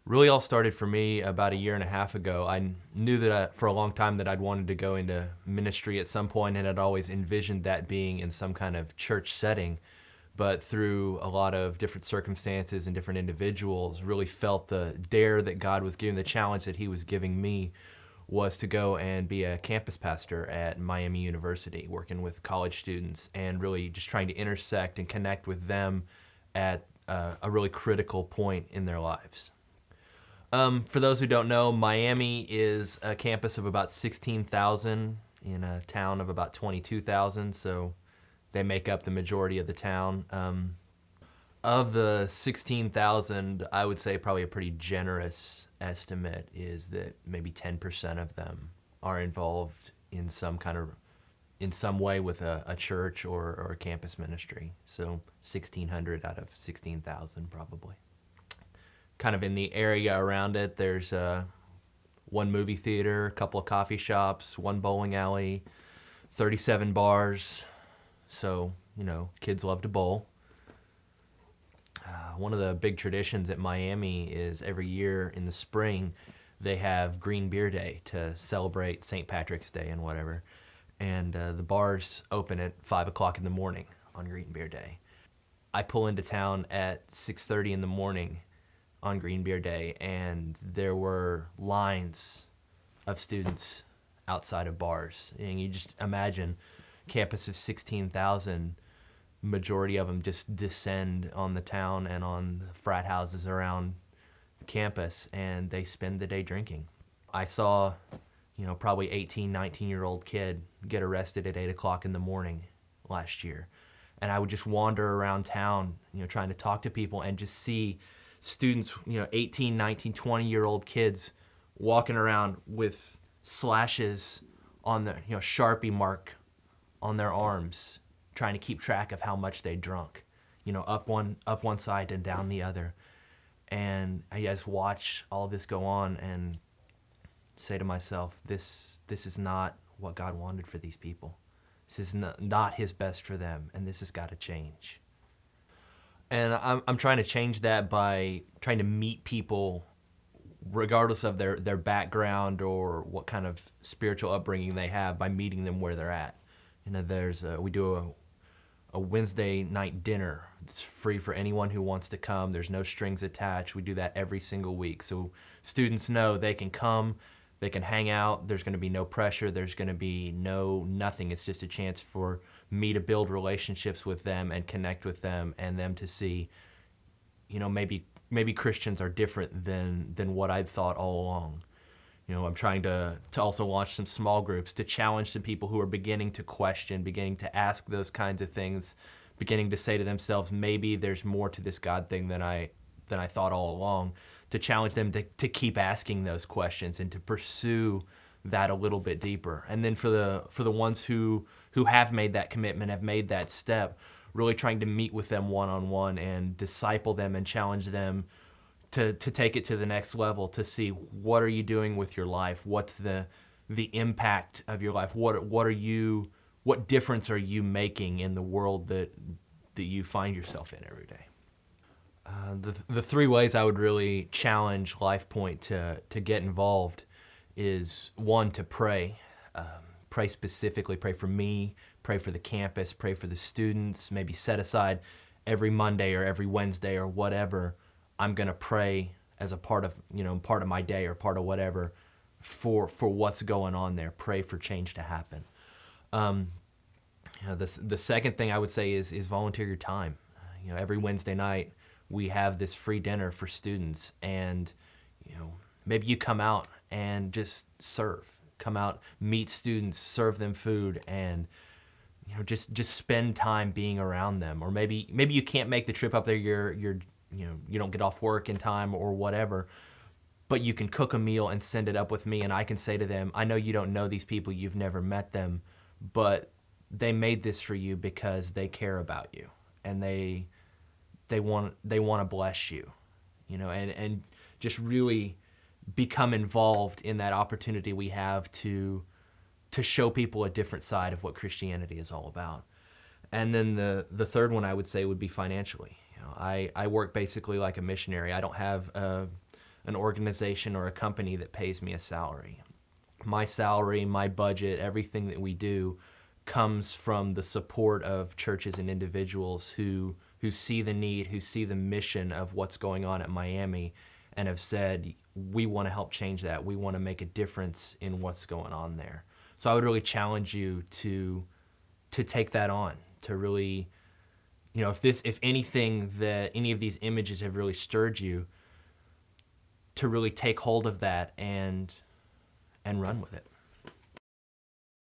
Really all started for me about a year and a half ago. I knew that for a long time that I'd wanted to go into ministry at some point, and I'd always envisioned that being in some kind of church setting. But through a lot of different circumstances and different individuals, really felt the dare that God was giving, the challenge that he was giving me was to go and be a campus pastor at Miami University, working with college students and really just trying to intersect and connect with them at a really critical point in their lives. For those who don't know, Miami is a campus of about 16,000 in a town of about 22,000, so they make up the majority of the town. Of the 16,000, I would say probably a pretty generous estimate is that maybe 10% of them are involved in some way with a church or a campus ministry. So 1,600 out of 16,000 probably. Kind of in the area around it, there's one movie theater, a couple of coffee shops, one bowling alley, 37 bars. So, kids love to bowl. One of the big traditions at Miami is every year in the spring, they have Green Beer Day to celebrate St. Patrick's Day and whatever. And the bars open at 5 o'clock in the morning on Green Beer Day. I pull into town at 6:30 in the morning on Green Beer Day, and there were lines of students outside of bars. And you just imagine campus of 16,000, majority of them just descend on the town and on the frat houses around the campus, and they spend the day drinking. I saw, probably 18, 19-year-old kid get arrested at 8 o'clock in the morning last year. And I would just wander around town, trying to talk to people and just see students, 18, 19, 20-year-old kids walking around with slashes on the, Sharpie mark on their arms, trying to keep track of how much they drunk, up one side and down the other. And I just watch all this go on and say to myself, this is not what God wanted for these people. This is not his best for them, and this has got to change. And I'm trying to change that by trying to meet people regardless of their background or what kind of spiritual upbringing they have, by meeting them where they're at. We do a Wednesday night dinner. It's free for anyone who wants to come. There's no strings attached. We do that every single week. So students know they can come, they can hang out. There's going to be no pressure. There's going to be nothing. It's just a chance for me to build relationships with them and connect with them, and them to see, maybe Christians are different than what I've thought all along. I'm trying to also launch some small groups to challenge some people who are beginning to question, beginning to ask those kinds of things, beginning to say to themselves, maybe there's more to this God thing than I thought all along, to challenge them to keep asking those questions and to pursue that a little bit deeper. And then for the ones who have made that commitment, have made that step, really trying to meet with them one-on-one and disciple them and challenge them to take it to the next level, to see what are you doing with your life, what's the impact of your life, what difference are you making in the world that you find yourself in every day. The three ways I would really challenge LifePoint to get involved is, one, to pray. Pray specifically, pray for me, pray for the campus, pray for the students, maybe set aside every Monday or every Wednesday or whatever. I'm going to pray as a part of my day or part of whatever for what's going on there. Pray for change to happen. The second thing I would say is volunteer your time. Every Wednesday night we have this free dinner for students, and maybe you come out and just serve. Come out, meet students, serve them food, and just spend time being around them. Or maybe you can't make the trip up there. You don't get off work in time or whatever, but you can cook a meal and send it up with me, and I can say to them, I know you don't know these people, you've never met them, but they made this for you because they care about you, and they want to bless you, and just really become involved in that opportunity we have to show people a different side of what Christianity is all about. And then the third one I would say would be financially. I work basically like a missionary. I don't have a an organization or a company that pays me a salary. My salary, my budget, everything that we do comes from the support of churches and individuals who see the need, who see the mission of what's going on at Miami, and have said, we want to help change that. We want to make a difference in what's going on there. So I would really challenge you to take that on, to really, if anything, that any of these images have really stirred you, to really take hold of that and run with it.